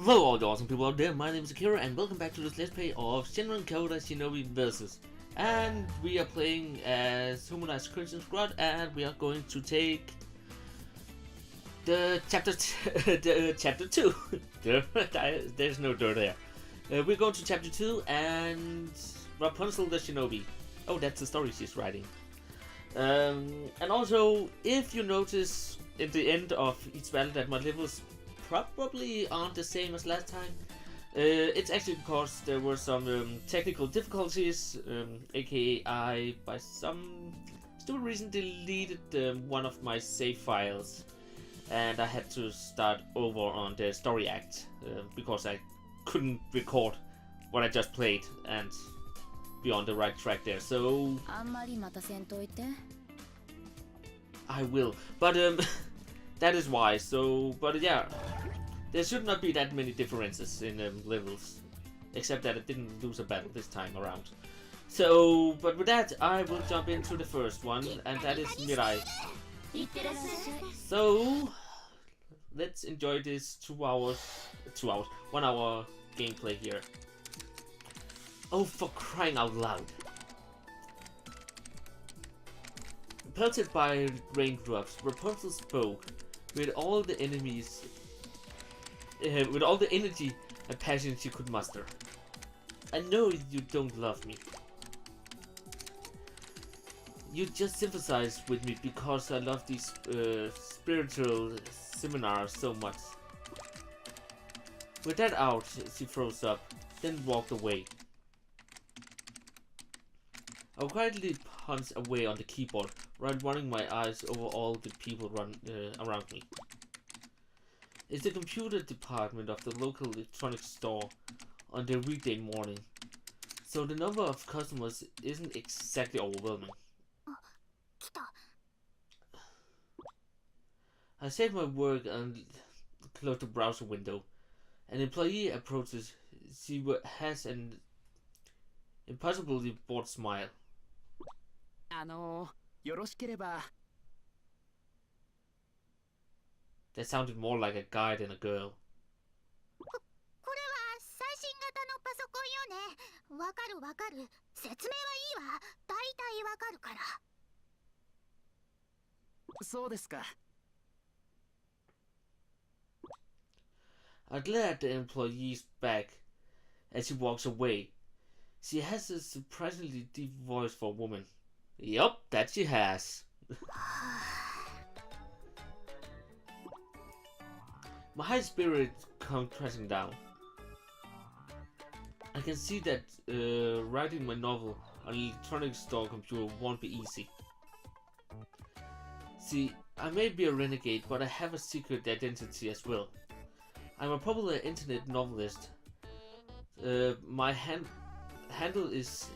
Hello all the awesome people out there, my name is Akira and welcome back to this Let's Play of Senran Kagura Shinovi Versus. And we are playing as Humanized Crimson Squad and we are going to take the chapter 2. There's no dirt there. We're going to chapter 2 and Rapunzel the Shinobi. Oh, that's the story she's writing. And also, if you notice at the end of each battle that my levels probably aren't the same as last time, it's actually because there were some technical difficulties, aka I, by some stupid reason, deleted one of my save files and I had to start over on the story act because I couldn't record what I just played and be on the right track there, so I will, but that is why. So, but yeah, there should not be that many differences in levels, except that I didn't lose a battle this time around. So, but with that, I will jump into the first one, and that is Mirai. So, let's enjoy this 1 hour gameplay here. Oh, for crying out loud. Pelted by raindrops, Rapunzel spoke with all the enemies, with all the energy and passion she could muster. I know you don't love me. You just sympathize with me because I love these spiritual seminars so much. With that out, she froze up, then walked away. I quietly punched away on the keyboard, while running my eyes over all the people around me. It's the computer department of the local electronics store on the weekday morning, so the number of customers isn't exactly overwhelming. I saved my work and closed the browser window. An employee approaches. She has an impossibly bored smile. That sounded more like a guy than a girl. I glare at the employee's back as she walks away. She has a surprisingly deep voice for a woman. Yup, that she has. My high spirit comes crashing down. I can see that writing my novel on an electronics store computer won't be easy. See, I may be a renegade, but I have a secret identity as well. I'm a popular internet novelist. My handle is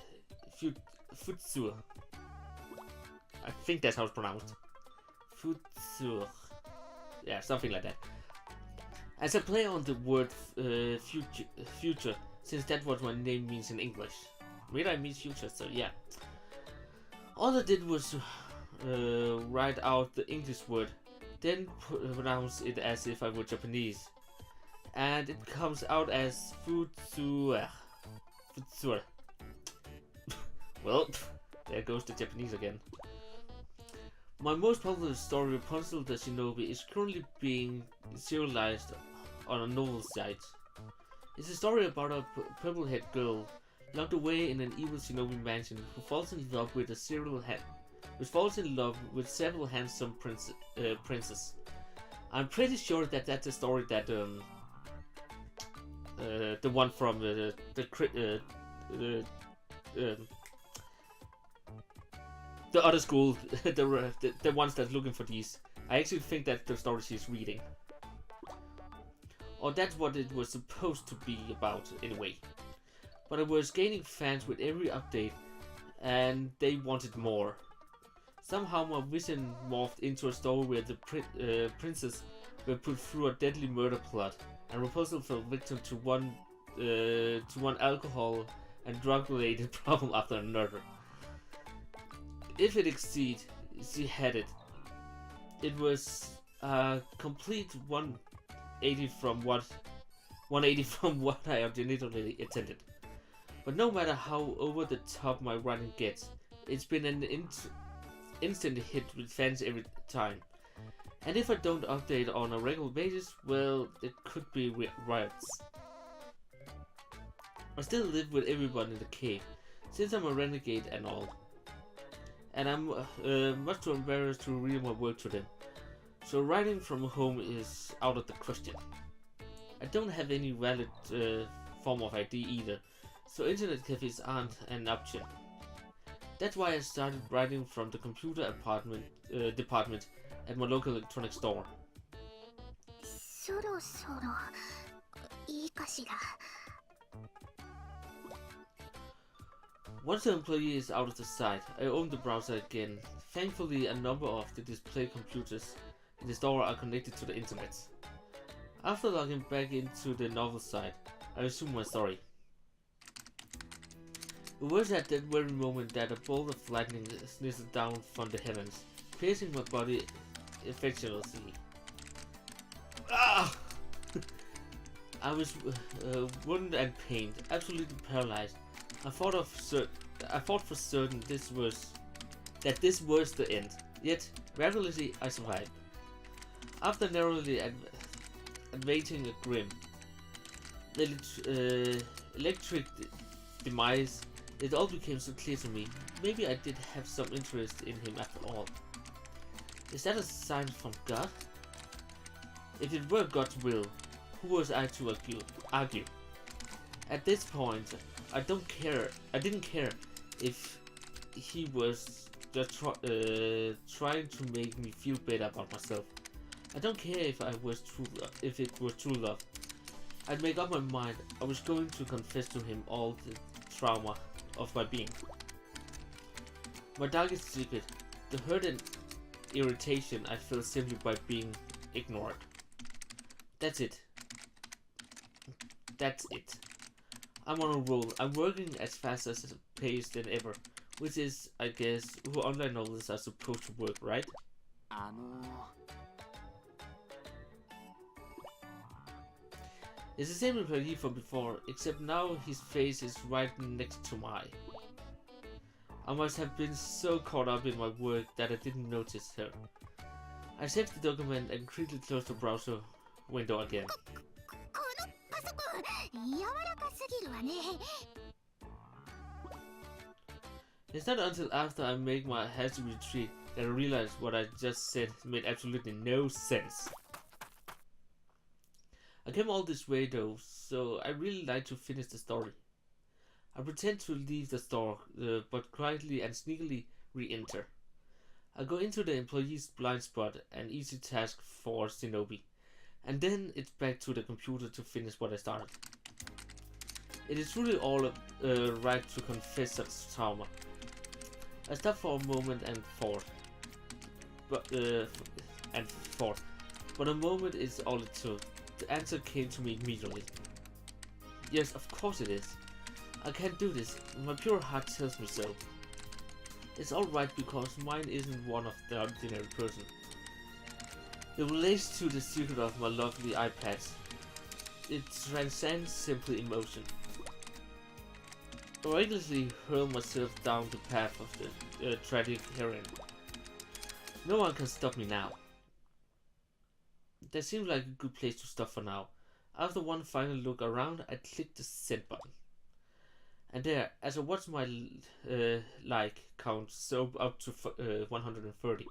Futsur. I think that's how it's pronounced. Futsur. Yeah, something like that. As I play on the word future, since that's what my name means in English. Mirai means future, so yeah. All I did was write out the English word, then pronounce it as if I were Japanese. And it comes out as Futsur. Futsur. Well, there goes the Japanese again. My most popular story, Rapunzel the Shinobi, is currently being serialized on a novel site. It's a story about a purple-haired girl locked away in an evil shinobi mansion who falls in love with several handsome princes. I'm pretty sure that that's a story that the one from the other school, the ones that's looking for these. I actually think that's the story she's reading. Or that's what it was supposed to be about anyway. But I was gaining fans with every update and they wanted more. Somehow my vision morphed into a story where the princes were put through a deadly murder plot and Rapunzel fell victim to one alcohol and drug related problem after another. If it exceeded, she had it. It was a complete 180 from what 180 from what I originally intended. But no matter how over the top my writing gets, it's been an instant hit with fans every time. And if I don't update on a regular basis, well, it could be riots. I still live with everyone in the cave, since I'm a renegade and all. And I'm much too embarrassed to read my work to them. So writing from home is out of the question. I don't have any valid form of ID either, so internet cafes aren't an option. That's why I started writing from the computer department at my local electronics store. そろそろいいかしら。 Once the employee is out of the site, I open the browser again. Thankfully, a number of the display computers in the store are connected to the internet. After logging back into the novel site, I resume my story. It was at that very moment that a bolt of lightning sneezes down from the heavens, piercing my body affectionately. Ah! I was wounded and pained, absolutely paralyzed. I thought for certain this was the end. Yet, miraculously, I survived. After narrowly awaiting a grim electric demise, it all became so clear to me. Maybe I did have some interest in him after all. Is that a sign from God? If it were God's will, who was I to argue? At this point, I didn't care if he was just trying to make me feel better about myself. I don't care if it was true love. I'd make up my mind. I was going to confess to him all the trauma of my being. My darkest secret, the hurt and irritation I felt simply by being ignored. That's it. I'm on a roll. I'm working as fast as pace than ever, which is, I guess, who online novels are supposed to work, right? It's the same employee from before, except now his face is right next to mine. I must have been so caught up in my work that I didn't notice her. I saved the document and quickly closed the browser window again. It's not until after I make my hasty retreat that I realize what I just said made absolutely no sense. I came all this way though, so I really like to finish the story. I pretend to leave the store, but quietly and sneakily re-enter. I go into the employee's blind spot, an easy task for Shinobi, and then it's back to the computer to finish what I started. It is truly all right to confess such trauma. I stop for a moment and thought, but a moment is all it took. The answer came to me immediately. Yes, of course it is. I can't do this. My pure heart tells me so. It's alright because mine isn't one of the ordinary person. It relates to the secret of my lovely iPads. It transcends simple emotion. I recklessly hurl myself down the path of the tragic heroine. No one can stop me now. That seems like a good place to stop for now. After one final look around, I click the send button. And there, as I watch my like count soar up to 130.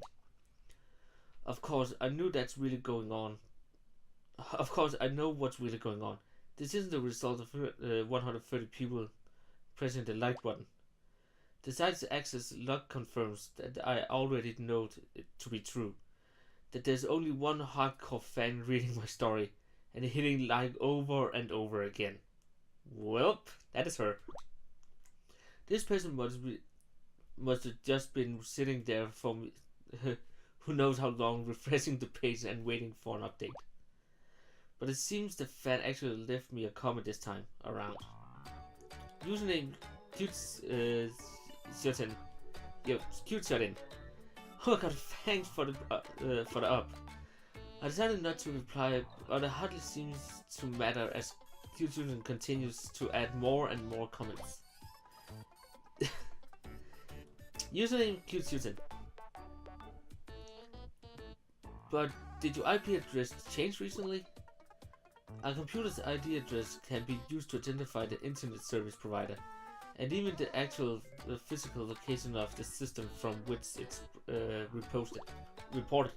Of course, I knew that's really going on. Of course, I know what's really going on. This isn't the result of 130 people pressing the like button. The site's access log confirms that I already know it to be true. That there's only one hardcore fan reading my story and hitting like over and over again. Welp, that is her. This person must have just been sitting there for me, who knows how long, refreshing the page and waiting for an update. But it seems the fan actually left me a comment this time around. Username cute certain. Yo, cute certain. Oh god, thanks for the up. I decided not to reply, but it hardly seems to matter as Q-Student continues to add more and more comments. Username Q-Student. But did your IP address change recently? A computer's ID address can be used to identify the internet service provider, and even the actual physical location of the system from which it's reported.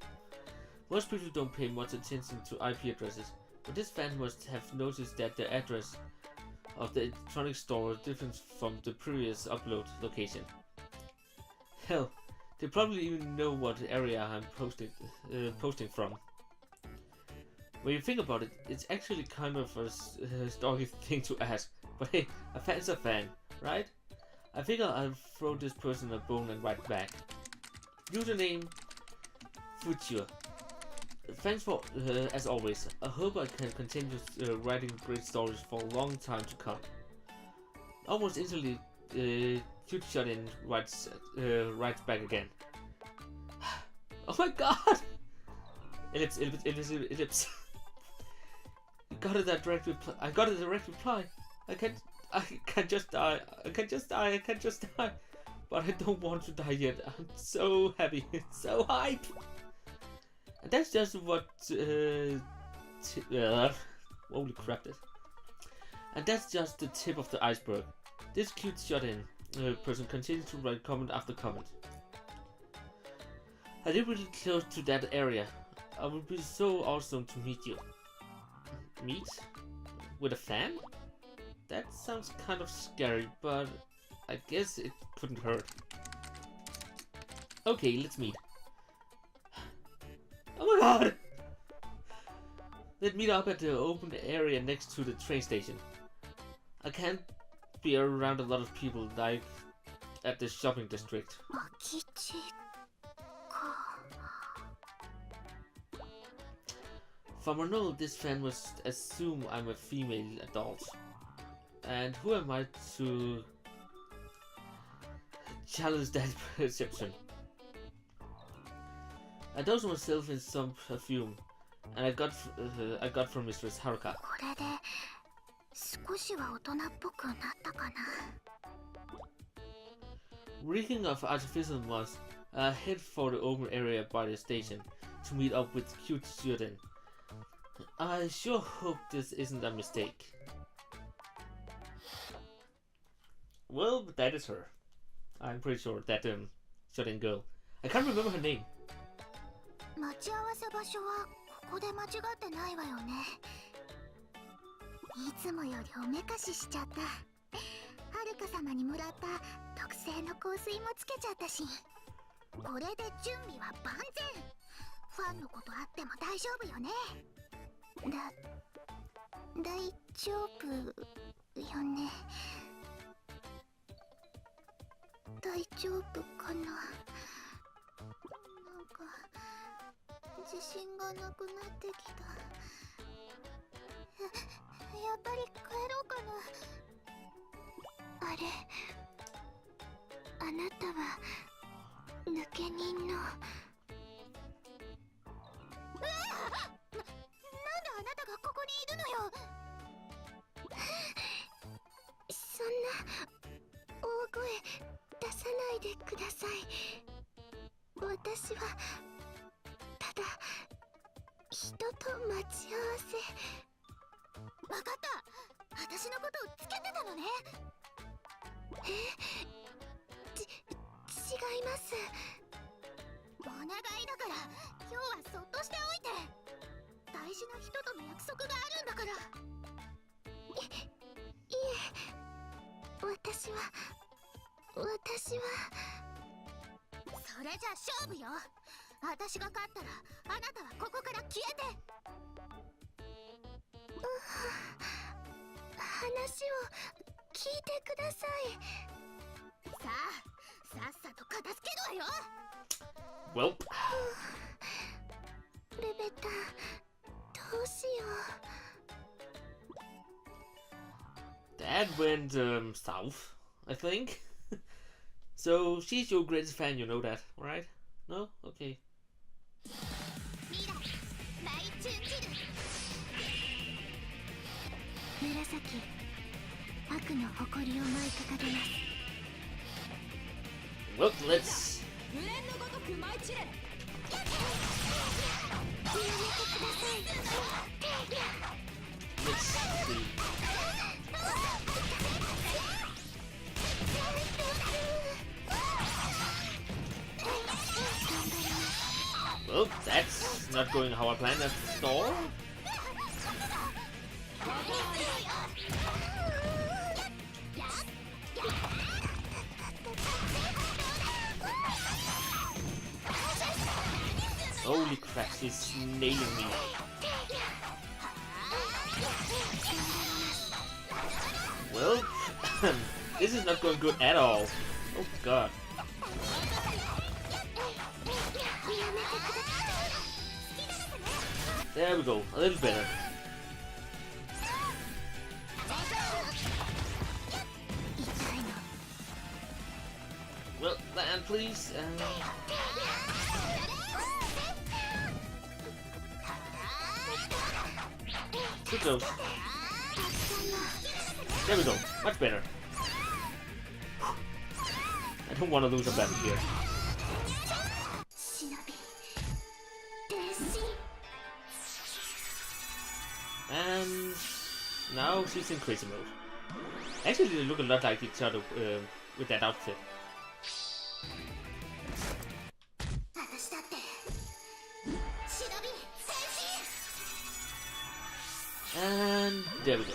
Most people don't pay much attention to IP addresses, but this fan must have noticed that the address of the electronic store differs from the previous upload location. Hell, they probably even know what area I'm posting from. When you think about it, it's actually kind of a stalky thing to ask, but hey, a fan's a fan, right? I figure I'll throw this person a bone and write back. Username Future. Thanks for, as always. I hope I can continue writing great stories for a long time to come. Almost instantly, Cute Shot In writes back again. Oh my god! Ellipse. I got a direct reply. I can't just die. But I don't want to die yet. I'm so happy. So hype. And that's just what holy crap this. And that's just the tip of the iceberg. This Cute Shot In person continues to write comment after comment. I live really close to that area. I would be so awesome to meet you. Meet? With a fan? That sounds kind of scary, but I guess it couldn't hurt. Okay, let's meet. Oh my god! Let's meet up at the open area next to the train station. I can't be around a lot of people like at the shopping district. From a note, this fan must assume I'm a female adult. And who am I to challenge that perception? I dosed myself in some perfume, and I got from Mistress Haruka. Reeking of artificial moss, I head for the open area by the station to meet up with Cute Student. I sure hope this isn't a mistake. Well, that is her. I'm pretty sure that Student girl. I can't remember her name. 待ち合わせ場所はここで間違ってないわよね。いつもよりおめかししちゃった。はるか様にもらった特製の香水もつけちゃったし、これで準備は万全。ファンのことあっても大丈夫よね。大丈夫よね。大丈夫かな。なんか自信がなくなってきた。やっぱり帰ろうかな。あれ、あなたは抜け人の。なんであなたがここにいるのよ。そんな大声出さないでください。私はただ人と待ち合わせ。わかった。私のことをつけてたのね。違います。お願いだから今日はそっとしておいて。大事な人との約束があるんだから。いえ、私はそれじゃ勝負よ。私が勝ったらあなたはここから消えて。話を聞いてください。さっさと片付けるわよ。Well. ルベタ、どうしよう。 That went south, I think. So she's your greatest fan, you know that, right? No? Okay. 紫、悪の誇りを舞い掲げます。 Well, let's... 無念のごとく舞い散れ。やめてください。 Let's see. Well, that's not going how I planned at all. Holy crap, she's nailing me. Well, this is not going good at all. Oh god. There we go, a little better. Well, land please. Too close. There we go, much better. I don't want to lose a battle here. And now she's in crazy mode. Actually, they look a lot like each other with that outfit. And there we go.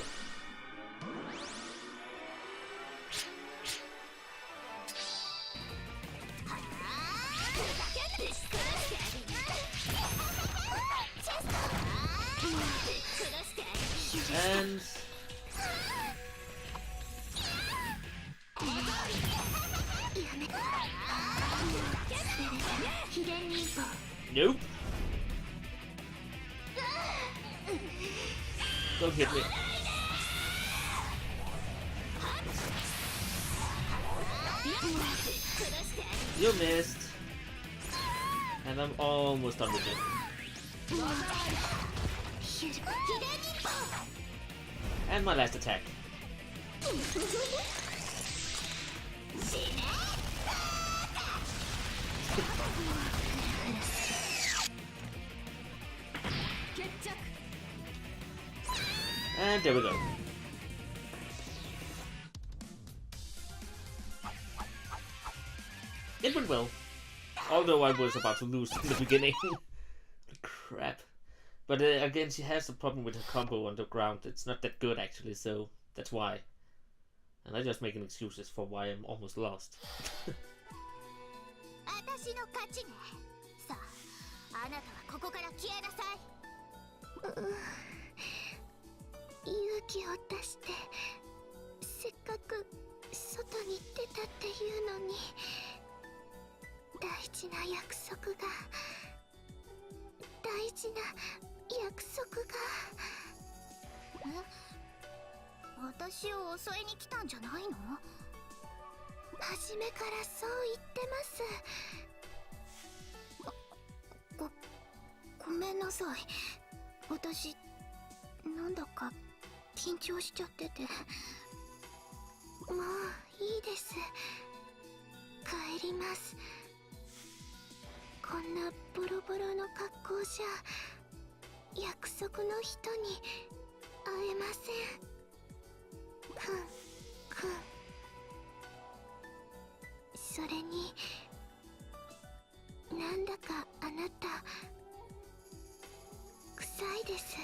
And nope. Don't hit me. You missed. And I'm almost done with it. And my last attack. And there we go. It went well. Although I was about to lose in the beginning. Crap. But again, she has a problem with her combo on the ground. It's not that good actually, so that's why. And I'm just making excuses for why I'm almost lost. 勇気を出してせっかく外に出たっていうのに大事な約束が私を襲いに来たんじゃないの？初めからそう言ってます。ごめんなさい。私なんだか緊張しちゃってて。もういいです。帰ります。こんなボロボロの格好じゃ約束の人に会えません。それになんだかあなた臭いです。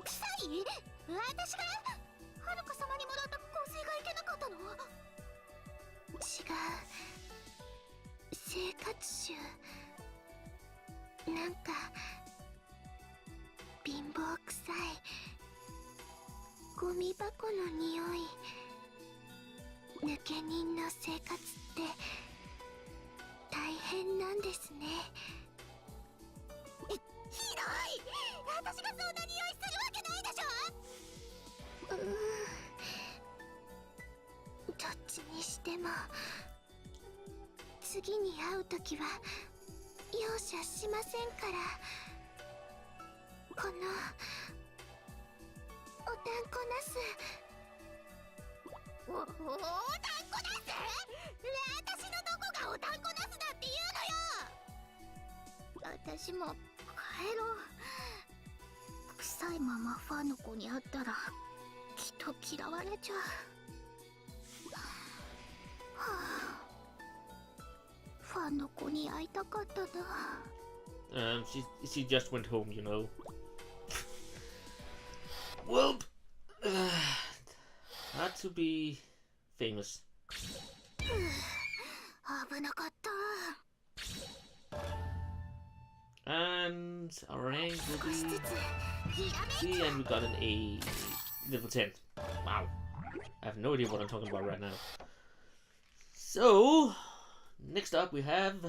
臭い？私がはるか様にもらった香水がいけなかったの？違う、生活臭。なんか貧乏臭いゴミ箱の匂い。抜け人の生活って大変なんですね。ひどい！私がそんな匂いするわけないでしょ！どっちにしても次に会うときは容赦しませんから。このおこなす。お団子ナス？私のどこがお団子ナスだって言うのよ。私も帰ろう。臭いままファンの子に会ったらきっと嫌われちゃう。はあ、ファンの子に会いたかったな。She just went home, you know. Well, not to be famous. 危なかった。 And our rank will be C, and we got an A, level 10. Wow, I have no idea what I'm talking about right now. So, next up we have,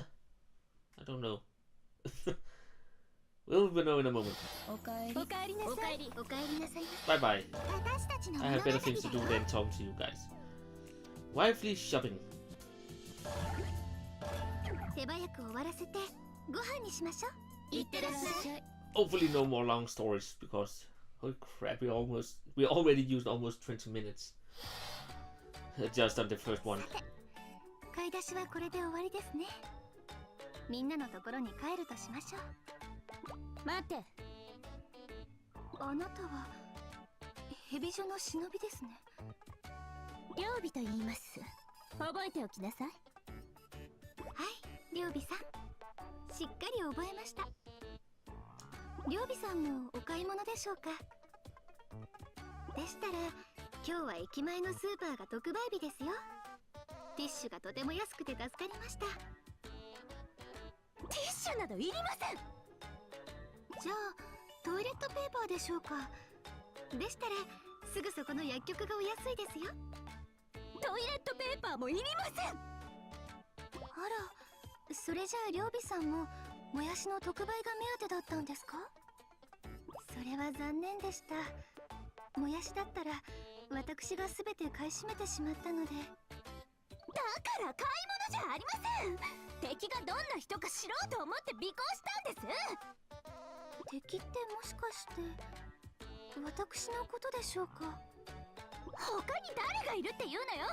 I don't know. We'll know in a moment. Bye bye. I have better things to do than talk to you guys. Wifely shopping. Hopefully no more long stories, because holy crap, we already used almost 20 minutes just on the first one. 買い出しはこれで終わりですね。みんなのところに帰るとしましょう。待って。あなたは蛇女の忍びですね。両備と言います。覚えておきなさい。はい、両備さん。しっかり覚えました。両備さんもお買い物でしょうか。でしたら今日は駅前のスーパーが特売日ですよ。ティッシュがとても安くて助かりました。ティッシュなどいりません。じゃあトイレットペーパーでしょうか。でしたらすぐそこの薬局がお安いですよ。トイレットペーパーもいりません。あら、それじゃあ両備さんももやしの特売が目当てだったんですか。それは残念でした。もやしだったら私が全て買い占めてしまったので。だから買い物じゃありません。敵がどんな人か知ろうと思って尾行したんです。敵ってもしかして私のことでしょうか。他に誰がいるって言うのよ。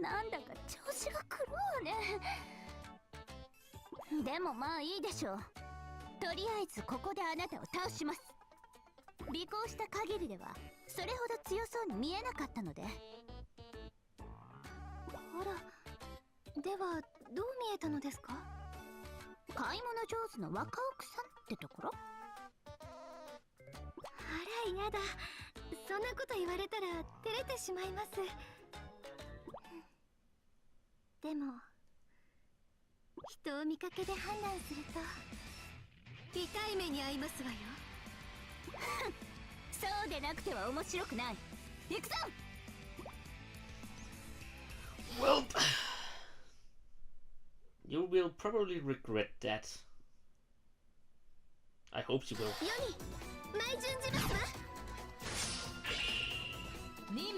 なんだか調子が狂うね。でもまあいいでしょう。とりあえずここであなたを倒します。尾行した限りではそれほど強そうに見えなかったので。あら、ではどう見えたのですか。買い物上手の若奥さんってところ。あらやだ、そんなこと言われたら照れてしまいます。でも人を見かけで判断すると痛い目に遭いますわよ。そうでなくては面白くない。行くぞ。 Well, you will probably regret that. I hope you will.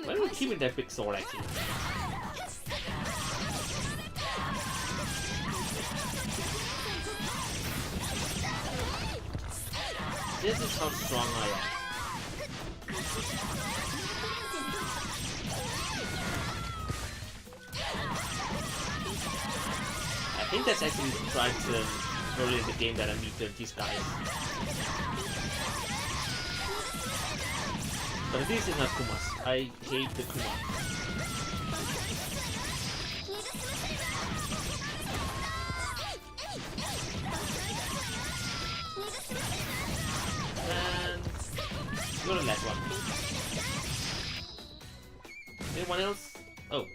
Why are we keeping that big sword actually? This is how strong I am. I think that's actually tried earlier in the game that I meet these guys. But this is not Kumas. I hate the Kuma. And you're the last one. Anyone else? Oh.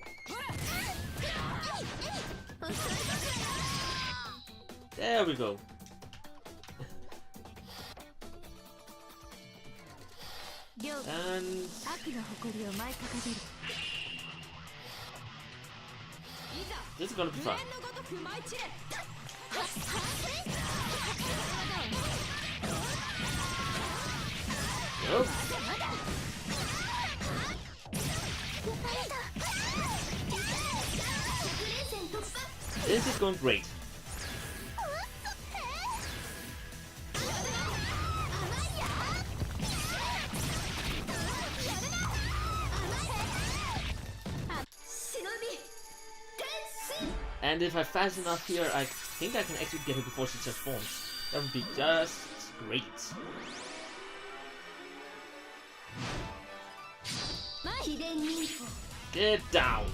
There we go. And this is gonna be fun. Oh. This is going great. And if I fast enough here, I think I can actually get her before she transforms. That would be just great. Get down!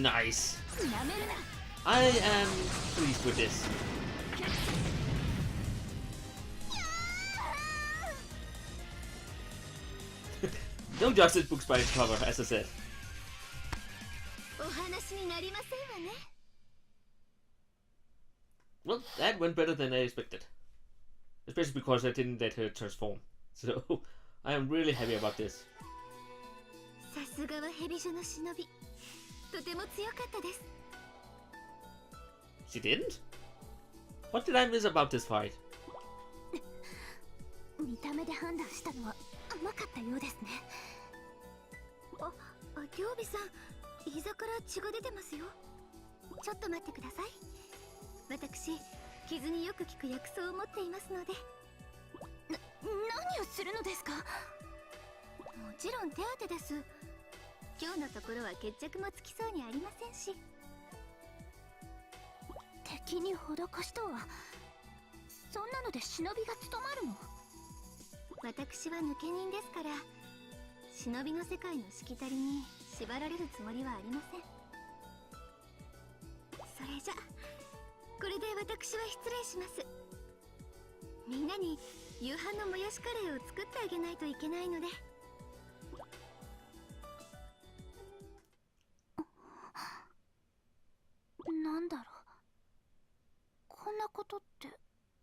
Nice! I am pleased with this. Don't judge this book by its cover, as I said. Well, that went better than I expected. Especially because I didn't let her transform. So, I am really happy about this. She didn't? What did I miss about this fight? 見た目で判断したのは甘かったようですね。両備さん、膝から血が出てますよ。ちょっと待ってください。私、傷によく効く薬草を持っていますので。何をするのですか？もちろん手当てです。今日のところは決着もつきそうにありませんし。敵に施しとは、そんなので忍びが務まるの？私は抜け人ですから、忍びの世界のしきたりに縛られるつもりはありません。それじゃ、これで私は失礼します。みんなに夕飯のもやしカレーを作ってあげないといけないので。なんだろう、こんなことって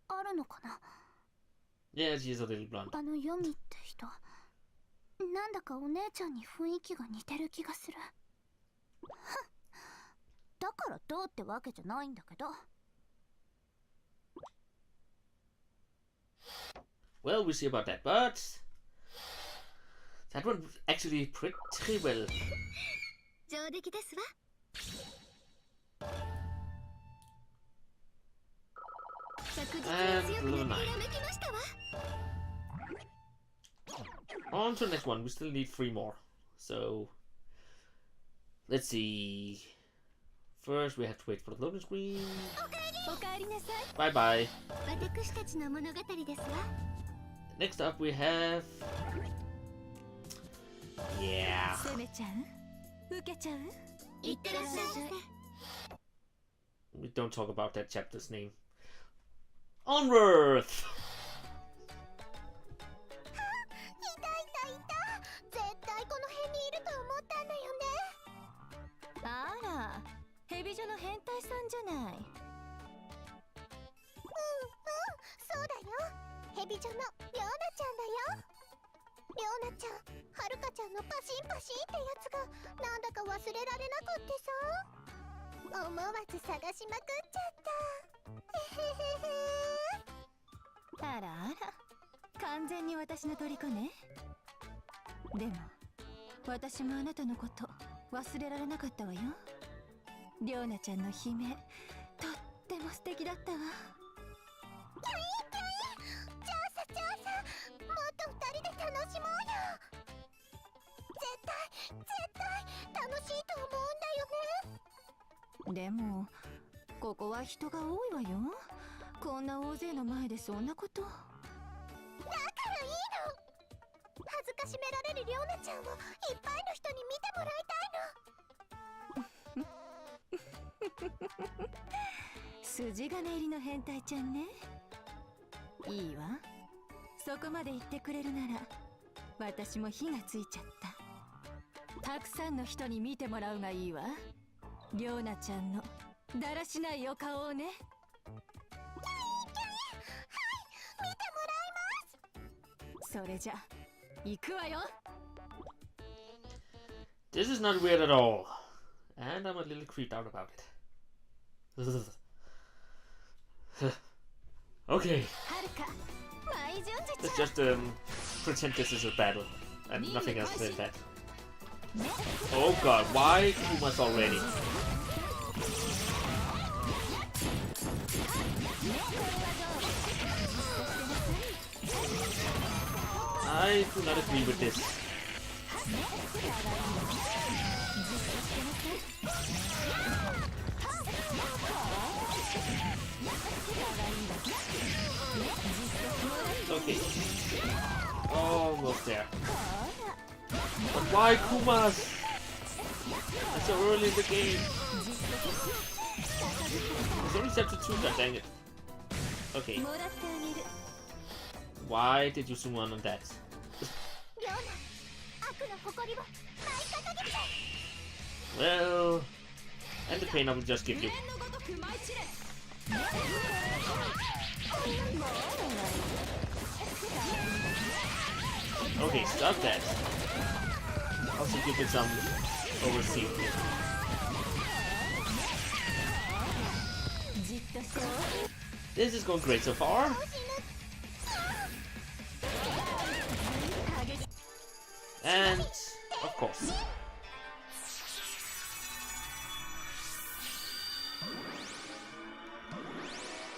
あるのかな。Yeah, she's a little blunt. ヨミって人、なんだかお姉ちゃんに雰囲気が似てる気がする。だからどうってわけじゃないんだけど。Well, we'll see about that, but that went actually pretty well. 上出来ですわ。And level 9. On to the next one. We still need 3 more. So let's see. First, we have to wait for the loading screen. Bye bye. Next up, we have. Yeah. We don't talk about that chapter's name. Onward! ヘビ女の変態さんじゃない。そうだよ。ヘビ女のリョーナちゃんだよ。リョーナちゃん、はるかちゃんのパシンパシンってやつがなんだか忘れられなくってさ、思わず探しまくっちゃった。あらあら、完全に私の虜ね。でも私もあなたのこと忘れられなかったわよ。リョーナちゃんの悲鳴、とっても素敵だったわ。キャイキャイ、じゃあさ、もっと二人で楽しもうよ。絶対楽しいと思うんだよね。でもここは人が多いわよ。こんな大勢の前でそんなこと。だからいいの。恥ずかしめられるリョーナちゃんをいっぱいの人に見てもらいたいの。筋金入りの変態ちゃんね。いいわ。そこまで言ってくれるなら私も火がついちゃった。たくさんの人に見てもらうがいいわ。リョーナちゃんのだらしないお顔をね。はい、見てもらいます。それじゃ行くわよ。 This is not weird at all. And I'm a little creeped out about it. Okay. Let's just pretend this is a battle and nothing else than that. Oh god, why too much already? I do not agree with this. Okay. Almost there. But why Kumas? It's so early in the game. It's only set to 2, god dang it. Okay. Why did you zoom on that? Well, and the pain I will just give you. Okay, stop that. Also give it some overseas. This is going great so far. And of course.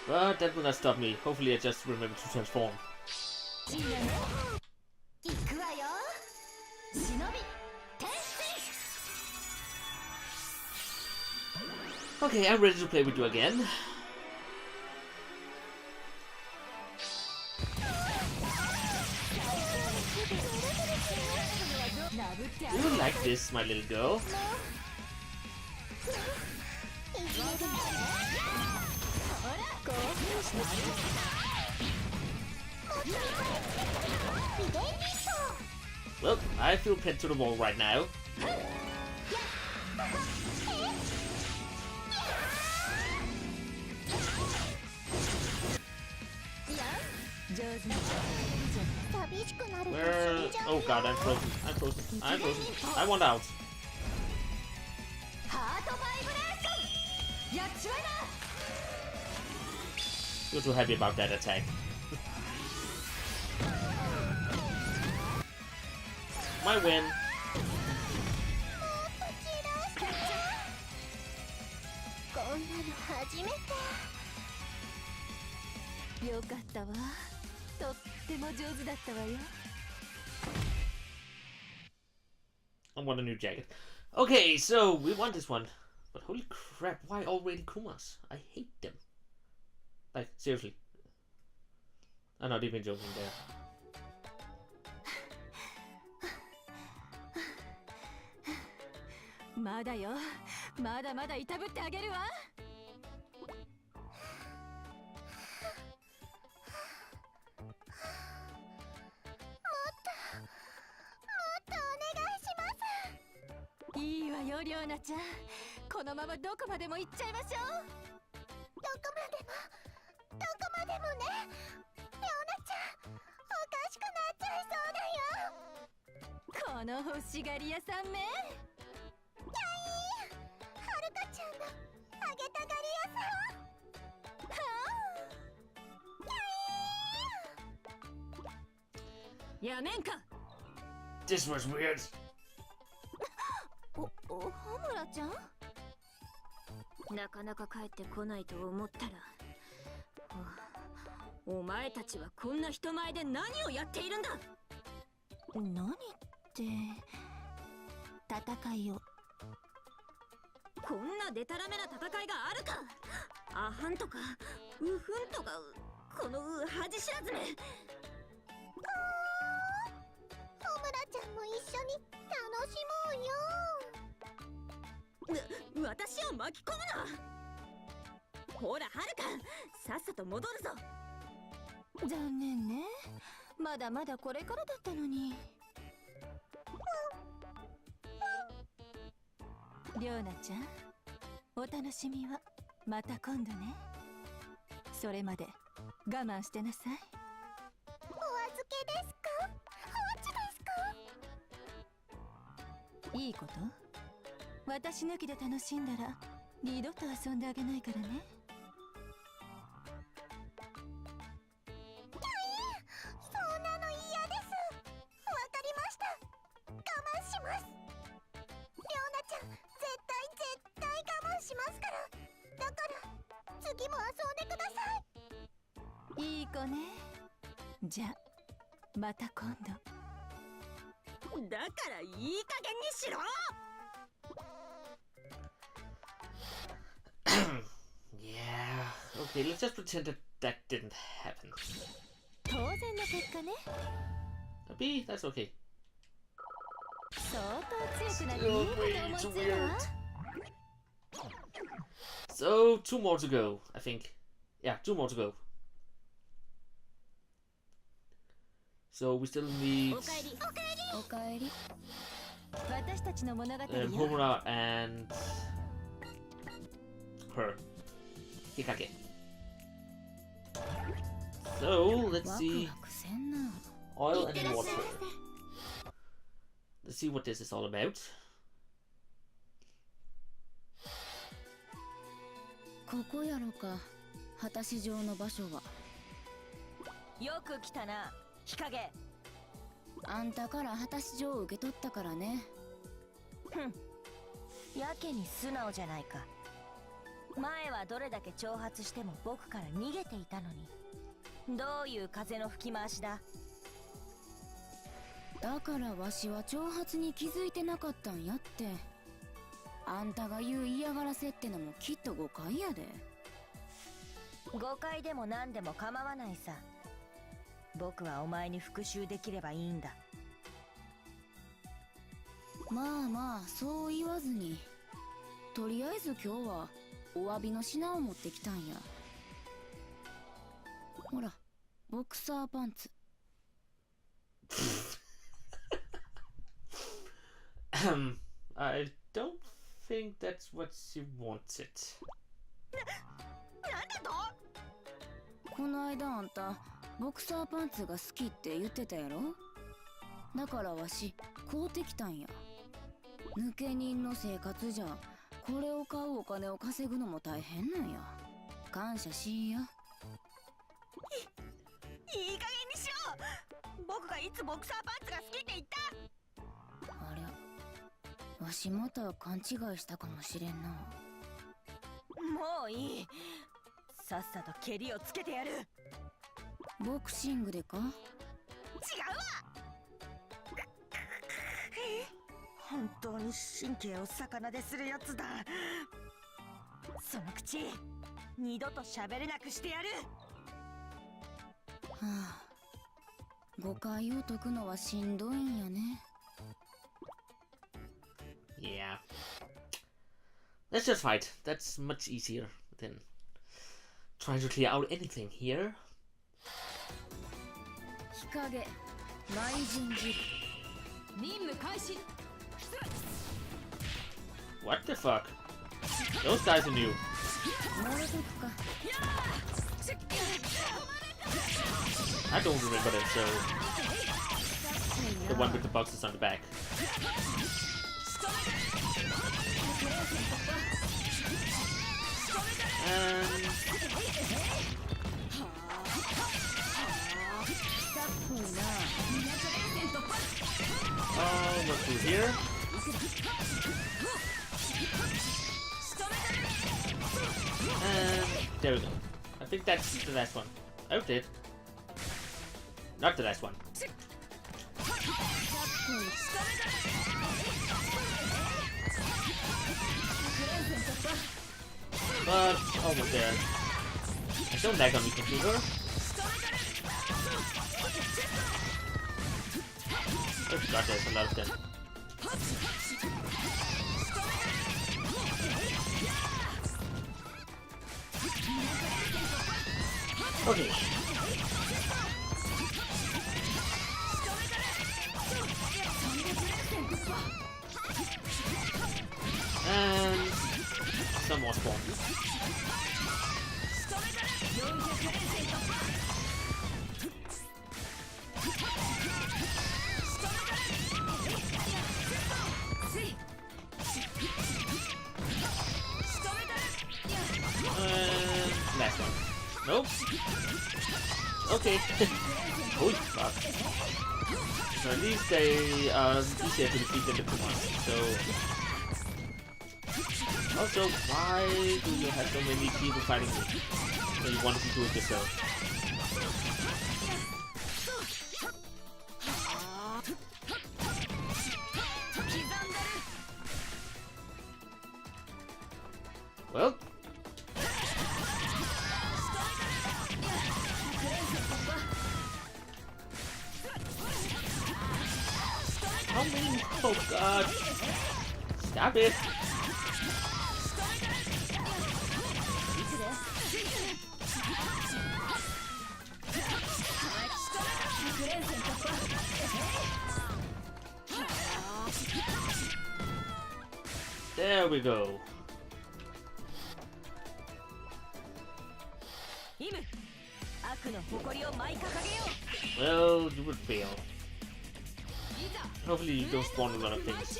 But that will not stop me. Hopefully I just remember to transform. Okay, I'm ready to play with you again. Do you like this, my little girl? Well, I feel pinned to the wall right now. Where? Oh god, I'm frozen. I'm frozen. I'm frozen. I want out. You're too happy about that attack. My win. I want a new jacket. Okay, so we want this one. But holy crap, why already Kumas? I hate them. Like, seriously. I'm not even joking there. This was weird. なかなか帰ってこないと思ったら、お前たちはこんな人前で何をやっているんだ。何って戦いを。こんなデタラメな戦いがあるか。アハンとかウフンとか、この恥知らずめ。ホムラちゃんも一緒に楽しもうよ。私を巻き込むな。ほらはるか、さっさと戻るぞ。残念ね、まだまだこれからだったのに。りょうなちゃん、お楽しみはまた今度ね。それまで我慢してなさい。お預けですか？放置ですか？いいこと？私抜きで楽しんだら二度と遊んであげないからね。そんなの嫌です。わかりました。我慢します。りょうなちゃん、絶対我慢しますから。だから次も遊んでください。いい子ね。じゃあまた今度。だからいい加減にしろ。 Yeah. Okay, let's just pretend that that didn't happen. 当然の結果ね。A B, that's okay. 相当強くなっていい Oh, こと wait, 思い it's ついた weird. わ。 So, 2 more to go, I think. Yeah, 2 more to go. So, we still need おかえり。おかえり。私たちの物語よ。 Homura and her. Hikage. So, let's ワク see. ワクせんな。 Oil and water. Let's see what this is all about. ここやろか。果たし状の場所は。よく来たな、日陰。あんたから果たし状を受け取ったからね。ふん、やけに素直じゃないか。前はどれだけ挑発しても僕から逃げていたのに。どういう風の吹き回しだ。だからわしは挑発に気づいてなかったんやって。あんたが言う嫌がらせってのもきっと誤解やで。誤解でも何でも構わないさ。僕はお前に復讐できればいいんだ。まあまあそう言わずに、とりあえず今日はお詫びの品を持ってきたんや。ほら、ボクサーパンツ。I don't think that's what she wanted. なんだと。この間あんたボクサーパンツが好きって言ってたやろ。だからわし買うてきたんや。抜け人の生活じゃこれを買うお金を稼ぐのも大変なんや。感謝しいや。いい加減にしろ。僕がいつボクサーパンツが好きって言った。ありゃ、わしまた勘違いしたかもしれんな。もういい。さっさと蹴りをつけてやる。ボクシングでか。違うわ。本当に神経を逆なでするやつだ。その口二度と喋れなくしてやる。はあ、誤解を解くのはしんどいんやね。Yeah. Let's just fight. That's much easier than trying to clear out anything here. 日陰雷神事任務開始。 What the fuck? Those guys are new. モロトクか。 I don't remember them, so... The one with the boxes on the back. And... Oh, what's through here? And there we go. I think that's the last one. I hope it. Not the last one. But almost there. And don't lag on me, computer. Oh god, there's a lot of them. Okay. And some more spawns. Last one. Nope. Okay. Holy fuck. So at least they are easier to defeat than the Kumans. So... Also, why do you have so many people fighting me? So you wanted to do it yourself. Oh god! Stop it! There we go. Well, you would fail. Hopefully you don't spawn a lot of things.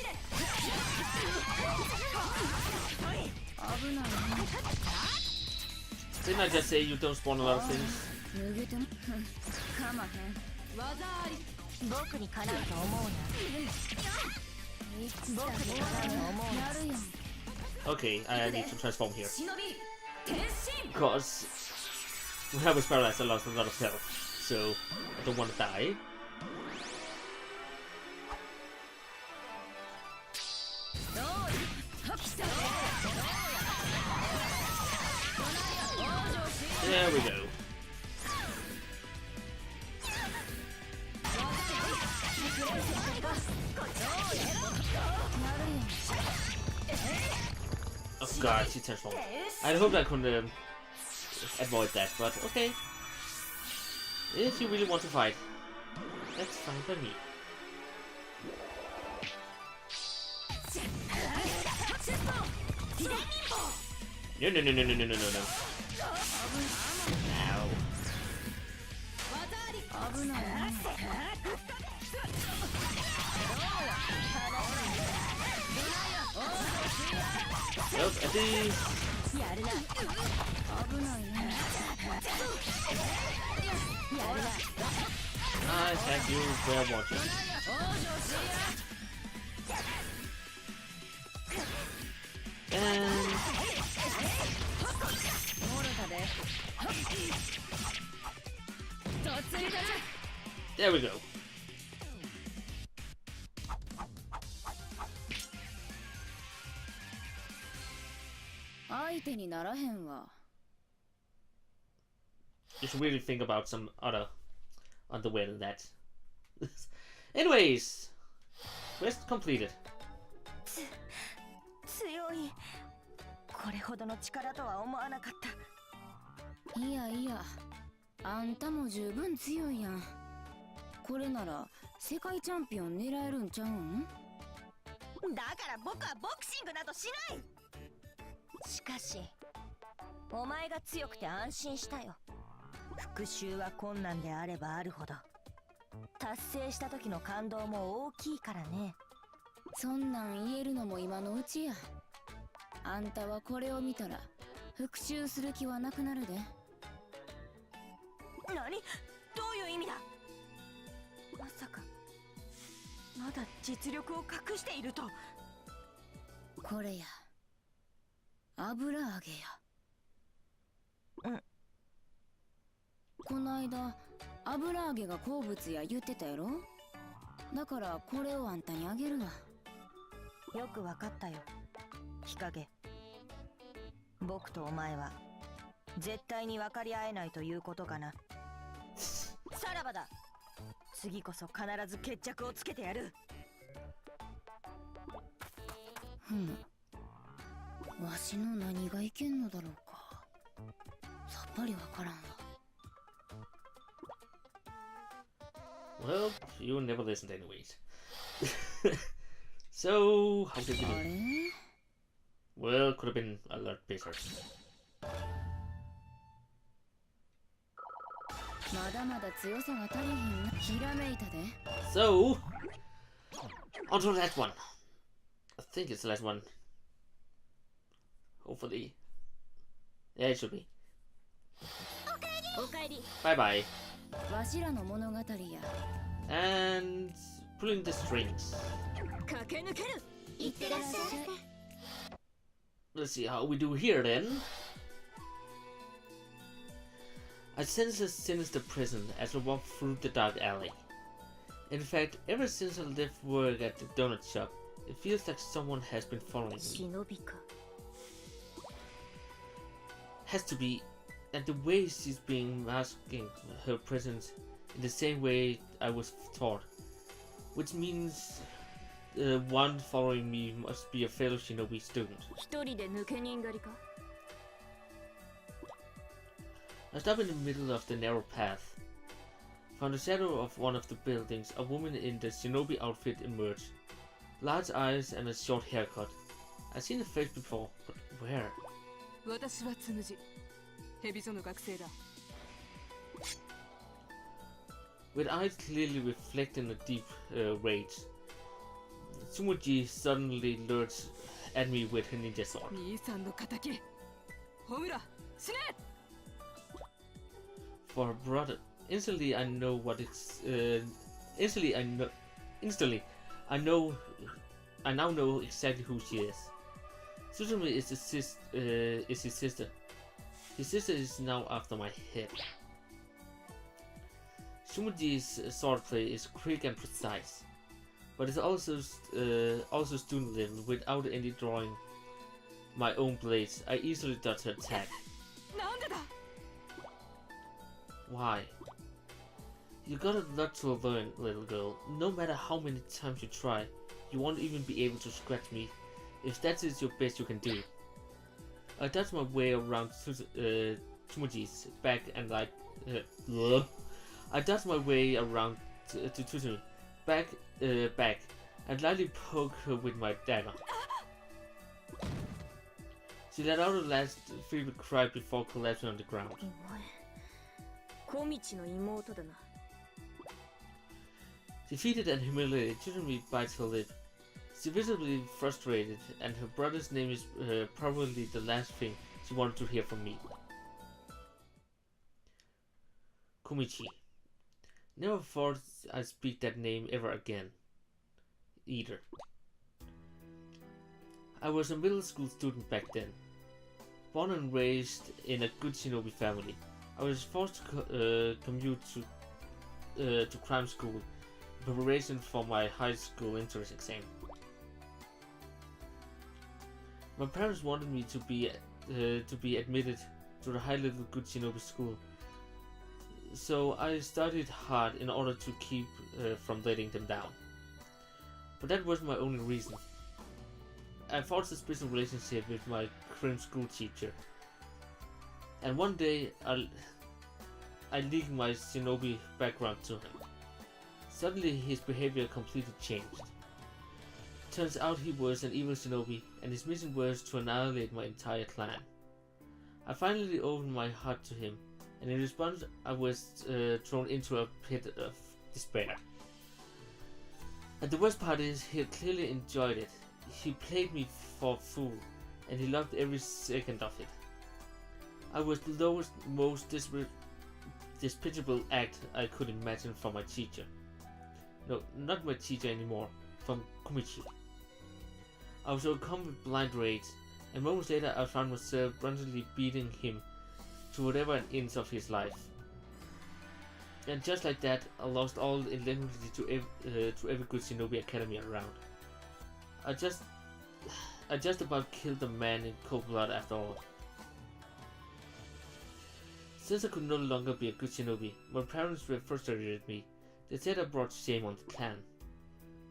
Didn't I just say you don't spawn a lot of things? Okay, I need to transform here. Because when I was paralyzed I lost a lot of health, so I don't want to die. There we go. Oh god, she transformed. I hoped I could avoid that, but okay. If you really want to fight, that's fine by me. No, no, no, no, no, no, no, no, no. Ow. Well, at least... I thank you for watching. And... there we go. You should really think about some other underwear than that. Anyways, quest completed. 強い。これほどの力とは思わなかった。いやいや、あんたも十分強いやん。これなら世界チャンピオン狙えるんちゃうん？だから僕はボクシングなどしない。しかし、お前が強くて安心したよ。復讐は困難であればあるほど、達成した時の感動も大きいからね。そんなん言えるのも今のうちや。あんたはこれを見たら復讐する気はなくなるで。何？どういう意味だ？まさかまだ実力を隠していると？これや、油揚げや。うん。この間油揚げが好物や言ってたやろ。だからこれをあんたにあげるわ。よくわかったよ、日陰。僕とお前は絶対に分かり合えないということかな。さらばだ。次こそ必ず決着をつけてやる。わしの何がいけんのだろうか。さっぱりわからんわ。Well, you never listened anyways. So, how did you do? Well, could have been a lot better. So, on to the last one. I think it's the last one. Hopefully. Yeah, it should be. Bye bye. And pulling the strings. Let's see how we do here then. I sense a sinister presence as I walk through the dark alley. In fact, ever since I left work at the donut shop, it feels like someone has been following me. Has to be that the way she's been masking her presence in the same way I was taught, which means one following me must be a fellow shinobi student. 一人で抜け人狩りか I stopped in the middle of the narrow path. From the shadow of one of the buildings, a woman in the shinobi outfit emerged. Large eyes and a short haircut. I've seen the face before, but where? 私はつむじ。ヘビゾの学生だ。 With eyes clearly reflecting a deep rage, Tsumuji suddenly lurched at me with her ninja sword. 兄さんの仇。ホムラ、死ね！ For her brother, instantly I know what it's. Instantly I now know exactly who she is. Suzume is his sister. His sister is now after my head. Tsumuji's swordplay is quick and precise, but it's also student level. Without any drawing my own blades, I easily dodge her attack. なんでだ Why? You got a lot to learn, little girl. No matter how many times you try, you won't even be able to scratch me. If that is your best you can do. I dodged my way around Tsumuji's back and I dodged my way around to Tsumuji's back and lightly poked her with my dagger. She let out a last feeble cry before collapsing on the ground. 小道の妹だな Defeated and humiliated, Tsumuji bites her lip. She's visibly frustrated, and her brother's name is probably the last thing she wanted to hear from me. Komichi. Never thought I'd speak that name ever again. Either. I was a middle school student back then. Born and raised in a good shinobi family, I was forced to commute to crime school in preparation for my high school entrance exam. My parents wanted me to be admitted to the high-level good shinobi school, so I studied hard in order to keep from letting them down. But that wasn't my only reason. I forged a special relationship with my current school teacher, and one day I leaked my shinobi background to him. Suddenly his behavior completely changed. Turns out he was an evil shinobi, and his mission was to annihilate my entire clan. I finally opened my heart to him, and in response I was thrown into a pit of despair. And the worst part is, he clearly enjoyed it. He played me for a fool, and he loved every second of it. I was the lowest, most despicable act I could imagine from my teacher. No, not my teacher anymore, from Komichi. I was overcome with blind rage, and moments later I found myself brutally beating him to whatever an inch of his life. And just like that, I lost all indemnity to every good shinobi academy around. I just about killed a man in cold blood after all. Since I could no longer be a good shinobi, my parents were frustrated at me. They said I brought shame on the clan.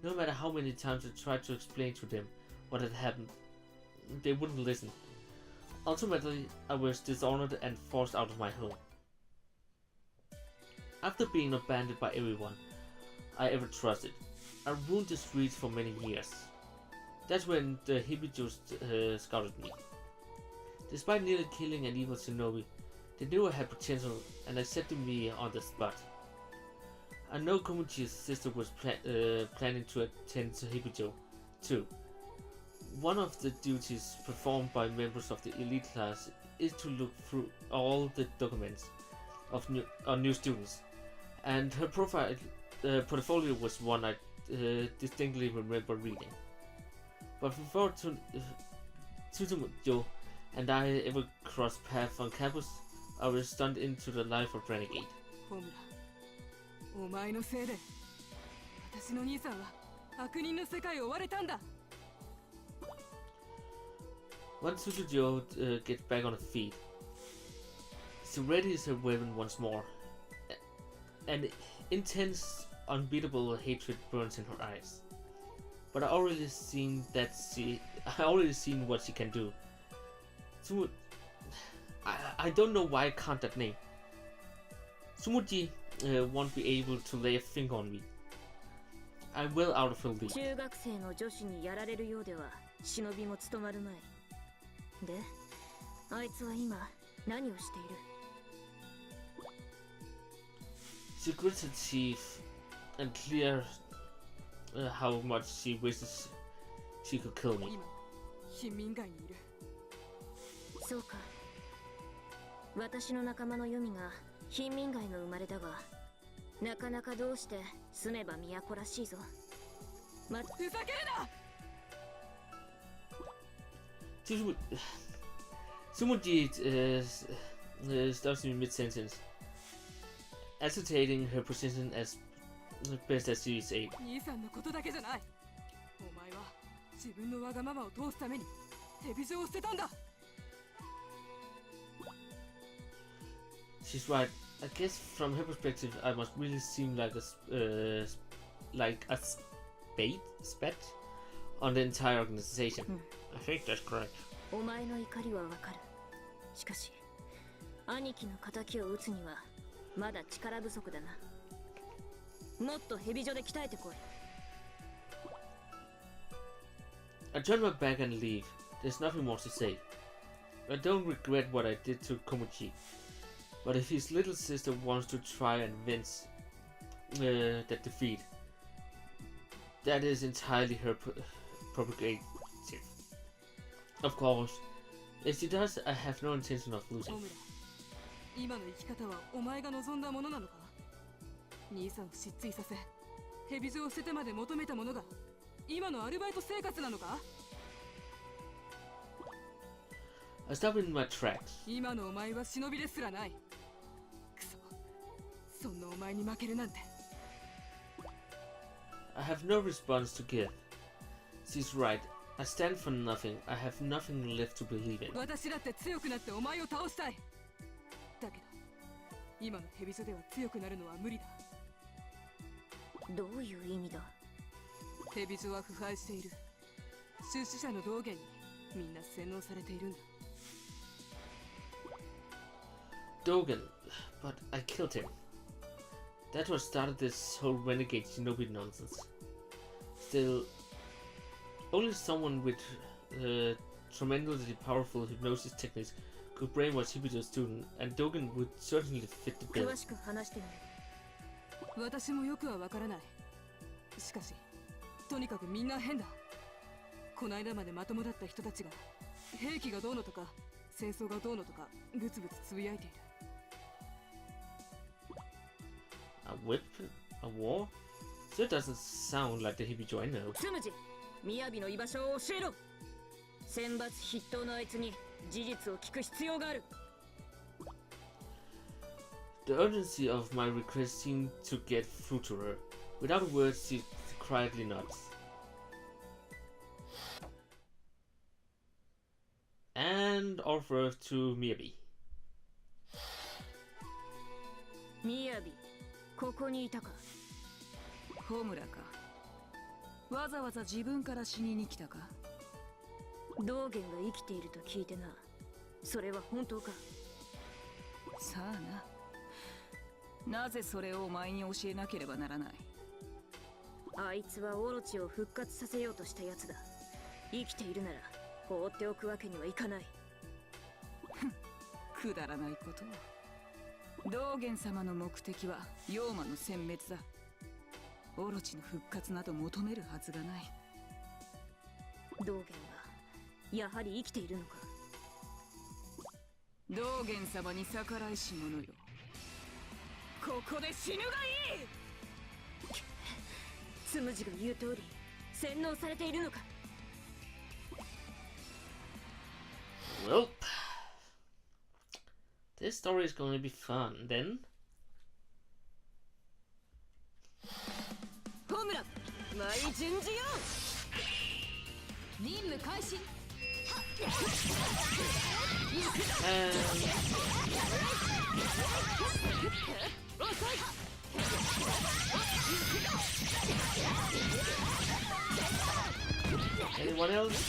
No matter how many times I tried to explain to them what had happened, they wouldn't listen. Ultimately, I was dishonored and forced out of my home. After being abandoned by everyone I ever trusted, I roamed the streets for many years. That's when the Hibijos scouted me. Despite nearly killing an evil shinobi, they knew I had potential and accepted me on the spot. I know Komichi's sister was planning to attend Hibijo too. One of the duties performed by members of the elite class is to look through all the documents of new students, and her portfolio was one I distinctly remember reading. But before Tsuzumo and I ever crossed paths on campus, I was stunned into the life of renegade. ホムラ、お前のせいで私の兄さんは悪人の世界を追われたんだ。 Once Tsuzujo gets back on her feet, she readies her weapon once more, and intense, unbeatable hatred burns in her eyes. but I already seen what she can do. So I don't know why I can't that name. Sumuji won't be able to lay a finger on me. I'm well out of her league. 中学生の女子にやられるようでは忍びも務まるまい。で、あいつは今何をしている？ She grits her teeth and clear how much she wishes she could kill me. 今、貧民街にいる。そうか。私の仲間のユミが貧民街の生まれだが、なかなかどうして住めば都らしいぞ。ふざけるなSumuji stops me mid-sentence, ascertaining her position as best as she is able. 兄さんのことだけじゃない。お前は自分のわがままを通すために手ビジョンを捨てたんだ。 She's right. I guess from her perspective, I must really seem like a spat on the entire organization. I think that's correct. お前の怒りはわかる。しかし、兄貴の仇を討つにはまだ力不足だな。もっとヘビ女で鍛えてこい。I turn my back and leave. There's nothing more to say. I don't regret what I did to Komuchi. But if his little sister wants to try and avenge that defeat, that is entirely her prerogative. Of course, if she does, I have no intention of losing. 今の生き方はお前が望んだものなのか？兄さんを失墜させ、ヘビ状を捨ててまで求めたものが今のアルバイト生活なのか？ I stop in my tracks. 今のお前は忍びですらない。クソ、そんなお前に負けるなんて。I have no response to give. She's right. I stand for nothing. I have nothing left to believe in. 私だって強くなってお前を倒したい。だけど、今のヘビ女では強くなるのは無理だ。どういう意味だ？ヘビ女は腐敗している。出資者の道元にみんな洗脳されているんだ。Dogen, but I killed him. That's what started this whole renegade shinobi nonsense. Still, only someone with tremendously powerful hypnosis techniques could brainwash Hibijo's student, and Dogen would certainly fit the bill. 詳しく話してみる。私もよくはわからない。しかし、とにかくみんな変だ。この間までまともだった人たちが、兵器がどうのとか、戦争がどうのとか、ブツブツつぶやいている。A whip? A war? That doesn't sound like the Hibijo I know. つむじ、雅の居場所を教えろ。選抜筆頭のあいつに事実を聞く必要がある。The urgency of my request seemed to get through to her. Without a word, she quietly nods. And offers to Miyabi. 雅、ここにいたか。ホムラか。わざわざ自分から死にに来たか。道元が生きていると聞いてな。それは本当か？さあな。なぜそれをお前に教えなければならない？あいつはオロチを復活させようとしたやつだ。生きているなら放っておくわけにはいかない。くだらないことを。道元様の目的は妖魔の殲滅だ。オロチの復活など求めるはずがない。道元はやはり生きているのか？道元様に逆らいし者よ。ここで死ぬがいい。つむじが言う通り洗脳されているのか？ Well, this story is going to be fun then. ホムラ、毎順次よ。任務開始。else?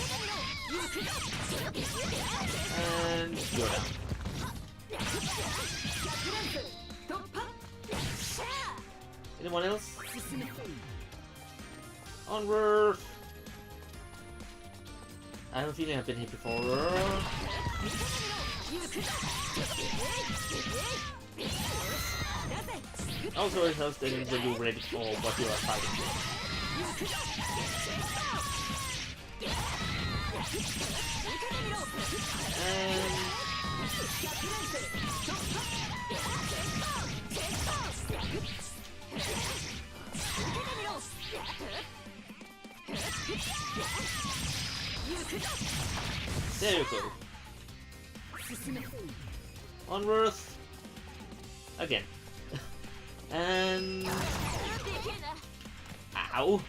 And you're down. Anyone else? Onward! I have a feeling I've been hit before. Also, it helps that when you're ready for what you are fighting. There you go. Onward. Again. And... Ow!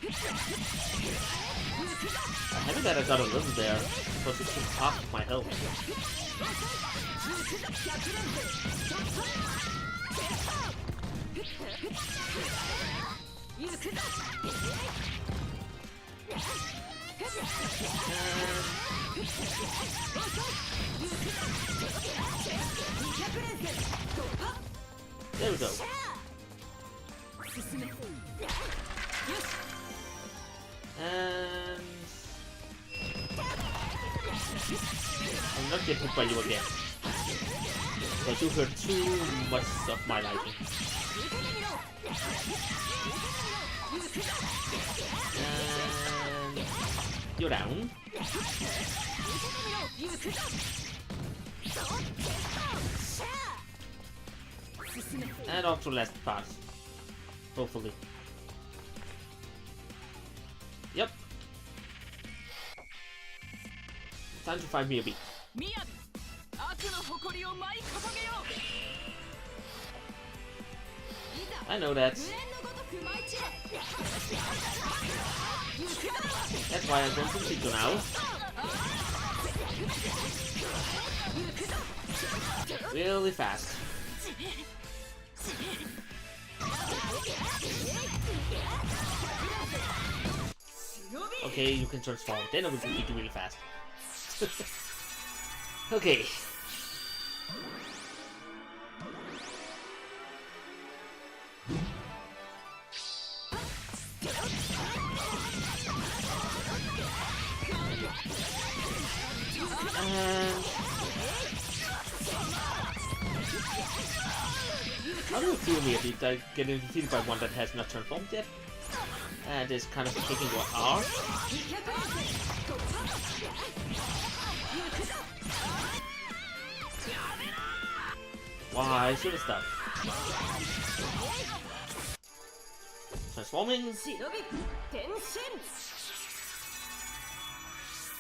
I haven't that I got a little there, because it took half of my health. There we go. And I'm not getting hit by you again. But you hurt too much of my liking. And you're down. And off to the last pass. Hopefully. Yep. Time to find Miyabi. I know that. That's why I'm going to Tito now. Really fast. Okay, you can transform. Then I will defeat you really fast. Okay. How do you feel, Miyabi, like getting defeated by one that has not transformed yet? And is kind of taking your R? Why should have stopped? Transforming?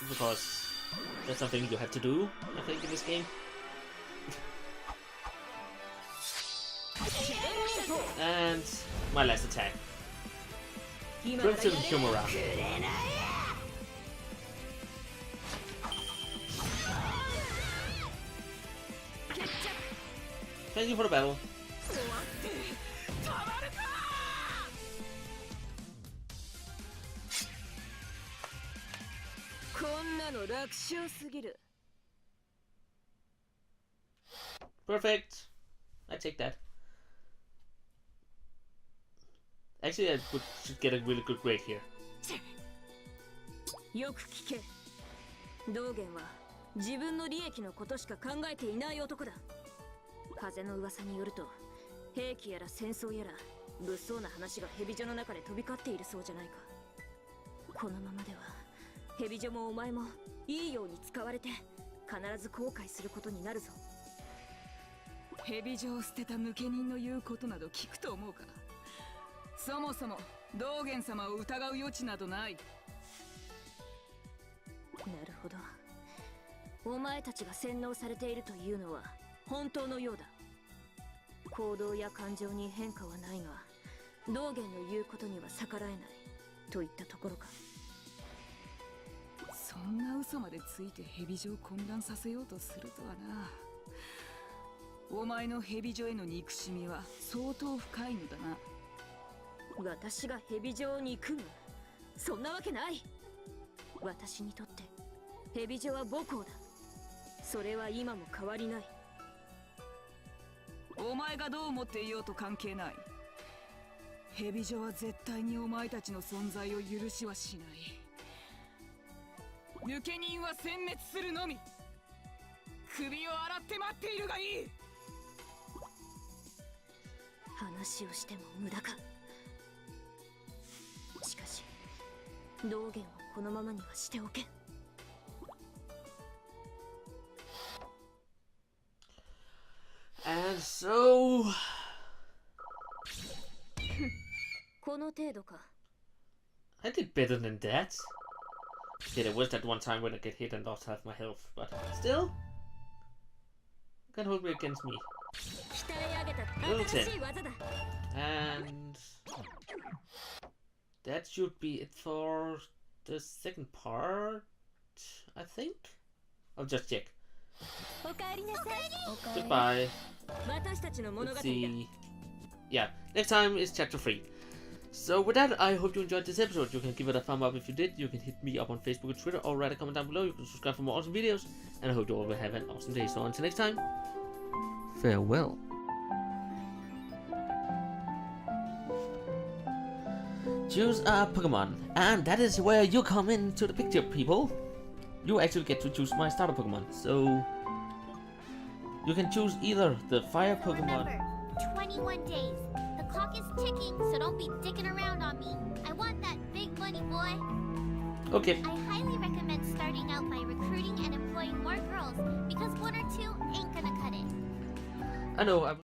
Because that's something you have to do, I think, in this game. And my last attack. Crimson Kimura. Thank you for the battle. Perfect. I take that. Actually, I should get a really good grade here. よく聞け。道元は自分の利益のことしか考えていない男だ。風の噂によると、兵器やら戦争やら物騒な話が蛇女の中で飛び交っているそうじゃないか。このままでは蛇女もお前もいいように使われて必ず後悔することになるぞ。蛇女を捨てた抜け人の言うことなど聞くと思うか。そもそも道元様を疑う余地などない。なるほど。お前たちが洗脳されているというのは本当のようだ。行動や感情に変化はないが、道元の言うことには逆らえないといったところか。そんな嘘までついて蛇女を混乱させようとするとはな。お前の蛇女への憎しみは相当深いのだな。私が蛇女を憎む？そんなわけない。私にとってヘビ女は母校だ。それは今も変わりない。お前がどう思っていようと関係ない。ヘビ女は絶対にお前たちの存在を許しはしない。抜け人は殲滅するのみ。首を洗って待っているがいい。話をしても無駄か。しかし道元をこのままにはしておけん。And so... この程度か。 I did better than that. Okay, there was that one time when I get hit and lost half my health, but still... Can't hold me against me. Level 10. And... that should be it for the second part, I think? I'll just check. Goodbye. Let's see. Yeah, next time is chapter 3. So with that, I hope you enjoyed this episode. You can give it a thumb up if you did. You can hit me up on Facebook and Twitter, or write a comment down below. You can subscribe for more awesome videos. And I hope you all will have an awesome day. So until next time, farewell. Choose a Pokemon, and that is where you come into the picture, people. You actually get to choose my starter Pokemon, so you can choose either the fire Pokemon. Remember, 21 days. The clock is ticking, so don't be dicking around on me. I want that big money, boy. Okay. I highly recommend starting out by recruiting and employing more girls, because one or two ain't gonna cut it. I know.